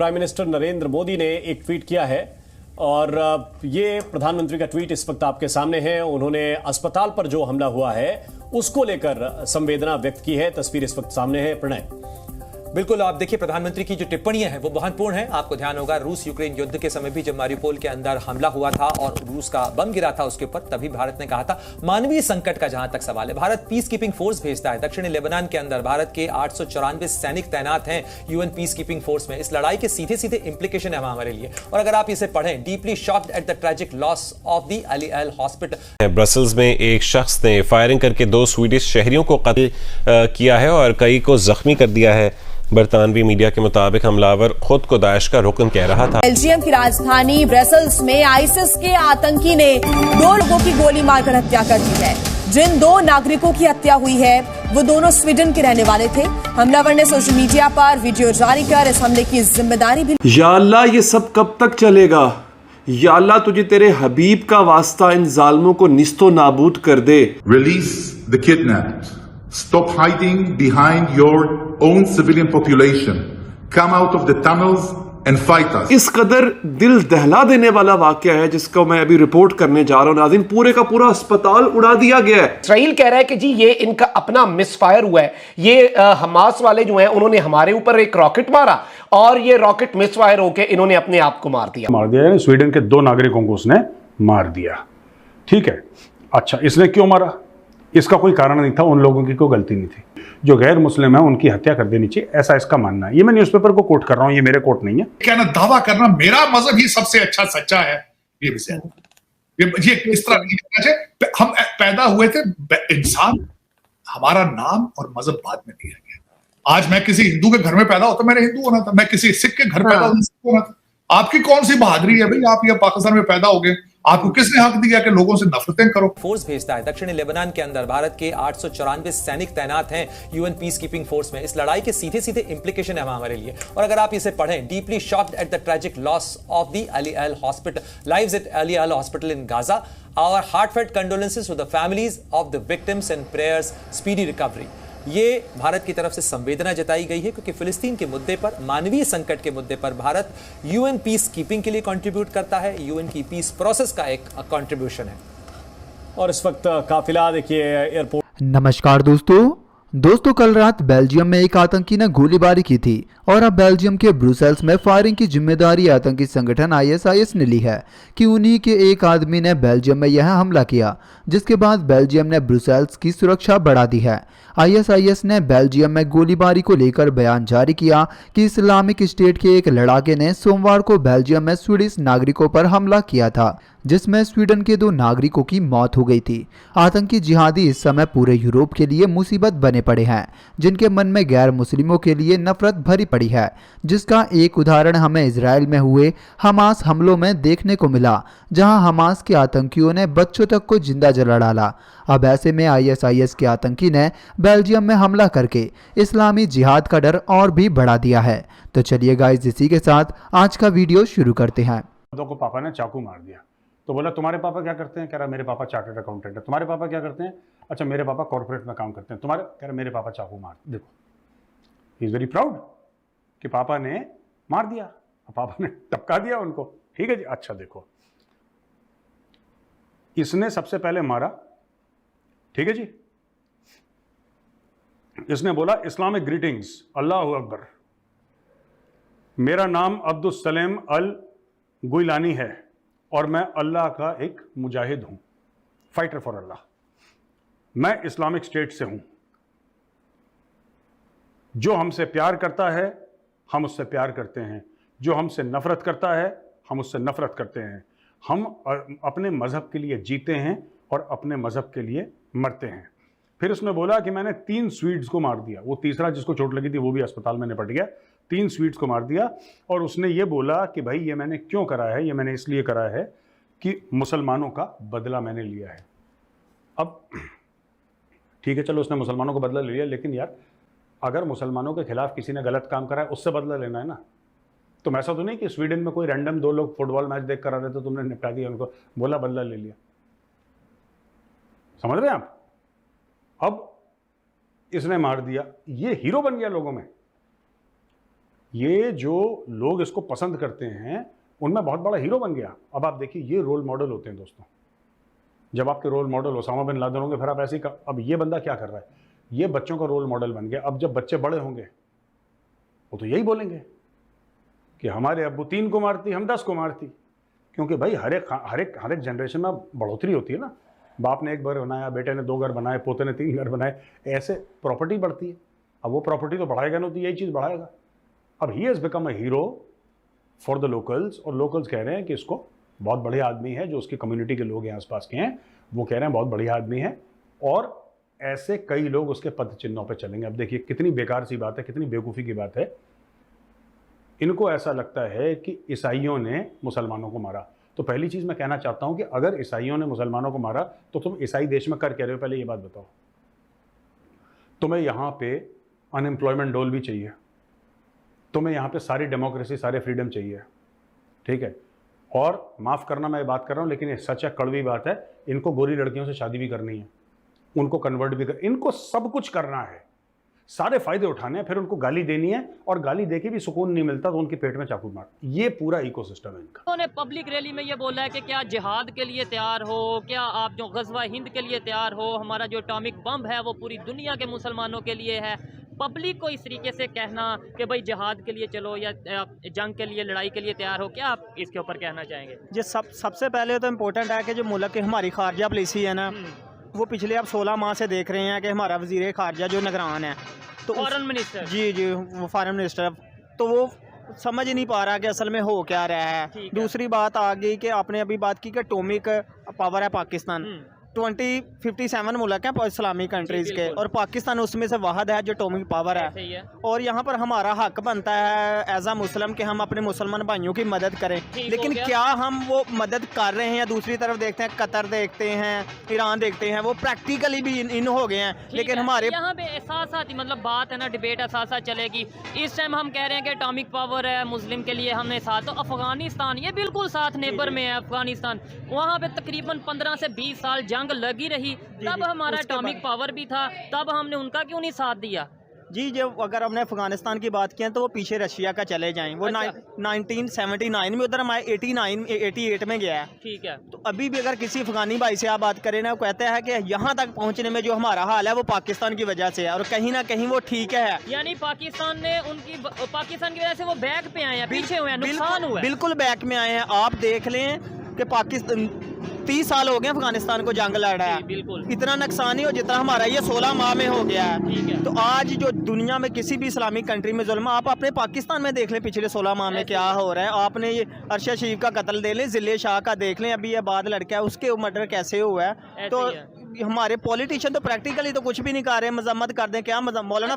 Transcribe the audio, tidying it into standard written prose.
Prime minister Narendra Modi ने एक tweet किया है और ये प्रधानमंत्री का ट्वीट इस वक्त आपके सामने है। उन्होंने अस्पताल पर जो हमला हुआ है उसको लेकर संवेदना व्यक्त की है। तस्वीर इस वक्त सामने है। प्रणय, बिल्कुल, आप देखिए प्रधानमंत्री की जो टिप्पणियां हैं वो महत्वपूर्ण हैं। आपको ध्यान होगा रूस यूक्रेन युद्ध के समय भी जब मारियोपोल के अंदर हमला हुआ था और रूस का बम गिरा था उसके ऊपर, तभी भारत ने कहा था मानवीय संकट का जहां तक सवाल है, भारत पीस कीपिंग फोर्स भेजता है। दक्षिणी लेबनान के अंदर भारत के 894 सैनिक तैनात हैं यूएन पीस कीपिंग फोर्स में। इस लड़ाई के सीधे सीधे इंप्लीकेशन है हमारे लिए। और अगर आप इसे पढ़ें, deeply shocked at the tragic loss of the Ahli Al hospital. Brussels में एक शख्स ने फायरिंग करके 2 स्वीडिश शहरियों को कत्ल किया है और कई को जख्मी कर दिया है। बरतानवी मीडिया के मुताबिक हमलावर खुद को दाइश का रुकन कह रहा था। बेल्जियम की राजधानी ब्रसल्स में आईसिस के आतंकी ने 2 लोगों की गोली मारकर हत्या कर दी है। जिन 2 नागरिकों की हत्या हुई है वो दोनों स्वीडन के रहने वाले थे। हमलावर ने सोशल मीडिया पर वीडियो जारी कर इस हमले की जिम्मेदारी भी। या अल्लाह, ये सब कब तक चलेगा? या अल्लाह, तुझे तेरे हबीब का वास्ता इन जालिमों को निस्तो नाबूद कर दे। Release the kidnapped. Stop hiding behind your own civilian population. Come out of the tunnels and fight us. इस कदर दिल दहला देने वाला वाकया है जिसको मैं अभी रिपोर्ट करने जा रहा हूं। नाज़रीन, पूरे का पूरा अस्पताल उड़ा दिया गया है। इस्राइल कह रहा है कि जी ये इनका अपना मिसफायर हुआ है। ये हमास वाले जो हैं उन्होंने हमारे ऊपर एक रॉकेट मारा और ये रॉकेट मिसफायर होकर इन्होंने अपने आप को मार दिया। स्वीडन के 2 नागरिकों को उसने मार दिया। ठीक है, अच्छा, इसने क्यों मारा? इसका कोई कारण नहीं था, उन लोगों की कोई गलती नहीं थी। जो गैर मुस्लिम है उनकी हत्या कर देनी चाहिए, ऐसा इसका मानना है। ये मैं न्यूज़पेपर को कोट कर रहा हूं, ये मेरे कोट नहीं है। कहना, दावा करना मेरा मजहब ही सबसे अच्छा सच्चा है, ये भी ये इस तरह नहीं करना चाहिए। हम पैदा हुए थे इंसान, हमारा नाम और मजहब बाद में दिया गया। आज मैं किसी हिंदू के घर में पैदा होता, मैंने हिंदू होना था। मैं किसी सिख के घर पैदा होना था। आपकी कौन सी बहादुरी है भाई? आप ये पाकिस्तान में पैदा हो गए, आपको किसने हक दिया कि लोगों से नफरतें करो? फोर्स भेजता है। दक्षिणी लेबनान के अंदर भारत के 894 सैनिक तैनात हैं यूएन पीस कीपिंग फोर्स में। इस लड़ाई के सीधे सीधे इंप्लीकेशन है हमारे लिए। और अगर आप इसे पढ़ें, deeply shocked at the tragic loss of the Ahli Al hospital lives at Ahli Al hospital in Gaza. Our heartfelt condolences to the families of the victims and prayers speedy recovery. ये भारत की तरफ से संवेदना जताई गई है क्योंकि फिलिस्तीन के मुद्दे पर, मानवीय संकट के मुद्दे पर भारत यूएन पीस कीपिंग के लिए कंट्रीब्यूट करता है। यूएन की पीस प्रोसेस का एक कंट्रीब्यूशन है। और इस वक्त काफिला देखिए एयरपोर्ट। नमस्कार दोस्तों, कल रात बेल्जियम में एक आतंकी ने गोलीबारी की थी और अब बेल्जियम के ब्रुसेल्स में फायरिंग की जिम्मेदारी आतंकी संगठन आईएसआईएस ने ली है कि उन्हीं के एक आदमी ने बेल्जियम में यह हमला किया, जिसके बाद बेल्जियम ने ब्रुसेल्स की सुरक्षा बढ़ा दी है। आईएसआईएस ने बेल्जियम में गोलीबारी को लेकर बयान जारी किया कि इस्लामिक स्टेट के एक लड़ाके ने सोमवार को बेल्जियम में स्वीडिश नागरिकों पर हमला किया था, जिसमें स्वीडन के 2 नागरिकों की मौत हो गई थी। आतंकी जिहादी इस समय पूरे यूरोप के लिए मुसीबत बने पड़े हैं, जिनके मन में गैर मुस्लिमों के लिए नफरत भरी पड़ी है, जिसका एक उदाहरण हमें इजराइल में हुए हमास हमलों में देखने को मिला, जहां हमास के आतंकियों ने बच्चों तक को जिंदा जला डाला। अब ऐसे में आईएसआईएस के आतंकी ने बेल्जियम में हमला करके इस्लामी जिहाद का डर और भी बढ़ा दिया है। तो चलिए गाइस, इसी के साथ आज का वीडियो शुरू करते हैं। को पापा ने चाकू मार दिया तो बोला तुम्हारे पापा क्या करते हैं? कह रहा मेरे पापा चार्टर्ड अकाउंटेंट है। तुम्हारे पापा क्या करते हैं? अच्छा, मेरे पापा कॉर्पोरेट में काम करते हैं। तुम्हारे? कह रहा मेरे पापा चाकू मार। देखो, ही इज वेरी प्राउड कि पापा ने मार दिया, पापा ने टपका दिया उनको। ठीक है जी। अच्छा देखो, इसने सबसे पहले मारा, ठीक है जी। इसने बोला इस्लामिक ग्रीटिंग्स, अल्लाह अकबर, मेरा नाम अब्दुल सलेम अल गुइलानी है और मैं अल्लाह का एक मुजाहिद हूं, फाइटर फॉर अल्लाह। मैं इस्लामिक स्टेट से हूं। जो हमसे प्यार करता है हम उससे प्यार करते हैं, जो हमसे नफरत करता है हम उससे नफरत करते हैं। हम अपने मजहब के लिए जीते हैं और अपने मजहब के लिए मरते हैं। फिर उसने बोला कि मैंने 3 स्वीड्स को मार दिया। वो तीसरा जिसको चोट लगी थी वो भी अस्पताल में निपट गया। 3 स्वीड्स को मार दिया। और उसने ये बोला कि भाई ये मैंने क्यों करा है? ये मैंने इसलिए करा है कि मुसलमानों का बदला मैंने लिया है। अब ठीक है, चलो उसने मुसलमानों को बदला ले लिया, लेकिन यार अगर मुसलमानों के खिलाफ किसी ने गलत काम करा है उससे बदला लेना है ना। तुम ऐसा तो नहीं कि स्वीडन में कोई रैंडम 2 लोग फुटबॉल मैच देख कर आ रहे थे, तुमने निपटा दिया उनको, बोला बदला ले लिया। समझ रहे हैं आप? अब इसने मार दिया, ये हीरो बन गया लोगों में। ये जो लोग इसको पसंद करते हैं उनमें बहुत बड़ा हीरो बन गया। अब आप देखिए, ये रोल मॉडल होते हैं दोस्तों। जब आपके role model Osama bin Laden होंगे, फिर आप ऐसे ही अब ये बंदा क्या कर रहा है, ये बच्चों का रोल मॉडल बन गया। अब जब बच्चे बड़े होंगे वो तो यही बोलेंगे कि हमारे अब्बू 3 को मारती, हम 10 को मारती। क्योंकि भाई हर एक जनरेशन में बढ़ोतरी होती है ना। बाप ने 1 घर बनाया, बेटे ने 2 घर बनाए, पोते ने 3 घर बनाए, ऐसे प्रॉपर्टी बढ़ती है। अब वो प्रॉपर्टी तो बढ़ाएगा ना, तो यही चीज़ बढ़ाएगा। अब he has become a hero for the locals, और लोकल्स कह रहे हैं कि इसको बहुत बढ़िया आदमी है, जो उसकी कम्युनिटी के लोग हैं आसपास के हैं, वो कह रहे हैं बहुत बढ़िया आदमी है। और ऐसे कई लोग उसके पद चिन्हों पे चलेंगे। अब देखिए कितनी बेकार सी बात है, कितनी बेवकूफ़ी की बात है। इनको ऐसा लगता है कि ईसाइयों ने मुसलमानों को मारा। तो पहली चीज़ मैं कहना चाहता हूं कि अगर ईसाइयों ने मुसलमानों को मारा तो तुम ईसाई देश में कर कह रहे हो, पहले ये बात बताओ। तुम्हें यहां पे अनएम्प्लॉयमेंट डोल भी चाहिए, तुम्हें यहां पे सारी डेमोक्रेसी, सारे फ्रीडम चाहिए, ठीक है। और माफ़ करना मैं बात कर रहा हूं, लेकिन ये सच है, कड़वी बात है। इनको गोरी लड़कियों से शादी भी करनी है, उनको कन्वर्ट भी इनको सब कुछ करना है, सारे फायदे उठाने हैं, फिर उनको गाली देनी है, और गाली देके भी सुकून नहीं मिलता तो उनके पेट में चाकू मार। ये पूरा इकोसिस्टम है इनका। उन्होंने पब्लिक रैली में ये बोला है कि क्या जिहाद के लिए तैयार हो, क्या आप जो गज़वा हिंद के लिए तैयार हो, हमारा जो एटॉमिक बम है वो पूरी दुनिया के मुसलमानों के लिए है। पब्लिक को इस तरीके से कहना कि भाई जिहाद के लिए चलो या जंग के लिए, लड़ाई के लिए तैयार हो, क्या आप इसके ऊपर कहना चाहेंगे? जी सबसे पहले तो इम्पोर्टेंट है कि जो मुल्क की हमारी खारजा पॉलिसी है ना, वो पिछले आप 16 माह से देख रहे हैं कि हमारा वज़ीर खारजा जो निगरान है, तो फॉरेन मिनिस्टर, जी वो फॉरेन मिनिस्टर, तो वो समझ ही नहीं पा रहा कि असल में हो क्या रहा है। दूसरी बात आ गई कि आपने अभी बात की कि एटॉमिक पावर है पाकिस्तान, 57 मुल्क हैं इस्लामी कंट्रीज के, और पाकिस्तान उसमें से वाहद है जो एटॉमिक पावर है। और यहाँ पर हमारा हक बनता है एज आ मुस्लिम कि हम अपने मुसलमान भाइयों की मदद करें। लेकिन क्या हम वो मदद कर रहे हैं? या दूसरी तरफ देखते हैं, कतर देखते हैं, ईरान देखते हैं, वो प्रैक्टिकली भी इन हो गए हैं। लेकिन हमारे यहाँ पे साथ मतलब बात है ना, डिबेट साथ चलेगी। इस टाइम हम कह रहे हैं कि एटॉमिक पावर है मुस्लिम के लिए, हमने साथ, तो अफगानिस्तान ये बिल्कुल साथ नेबर में है। अफगानिस्तान वहाँ पे तकरीबन 15 से 20 साल जंग लगी रही, तब हमारा एटॉमिक पावर भी था, तब हमने उनका क्यों नहीं साथ दिया? जी जब अगर हमने अफगानिस्तान की बात की है तो वो पीछे रशिया का चले जाएं, वो 1979 में उधर हमारे 88 में गया है, ठीक है। तो अभी भी अगर किसी अफगानी भाई से आप बात करें ना, वो कहते हैं कि यहाँ तक पहुँचने में जो हमारा हाल है वो पाकिस्तान की वजह से है, और कहीं ना कहीं वो ठीक है। यानी पाकिस्तान की वजह से वो बैक पे आए हैं, पीछे हुए हैं, नुकसान हुआ है। बिल्कुल बैक में आए हैं। आप देख लें कि पाकिस्तान 30 साल हो गए अफगानिस्तान को जंग लड़ रहा है, बिल्कुल इतना नुकसान ही हो जितना हमारा ये 16 माह में हो गया है। ठीक है। तो आज जो दुनिया में किसी भी इस्लामिक कंट्री में जुल्म, आप अपने पाकिस्तान में देख लें पिछले 16 माह में क्या हो रहा है। आपने ये अरशद शरीफ का कत्ल देख लें, जिले शाह का देख लें, अभी ये बाद लड़का है उसके मर्डर कैसे हुआ है। तो हमारे पॉलिटिशियन तो प्रैक्टिकली तो कुछ भी नहीं कर रहे, मजम्मत कर दें क्या मौलाना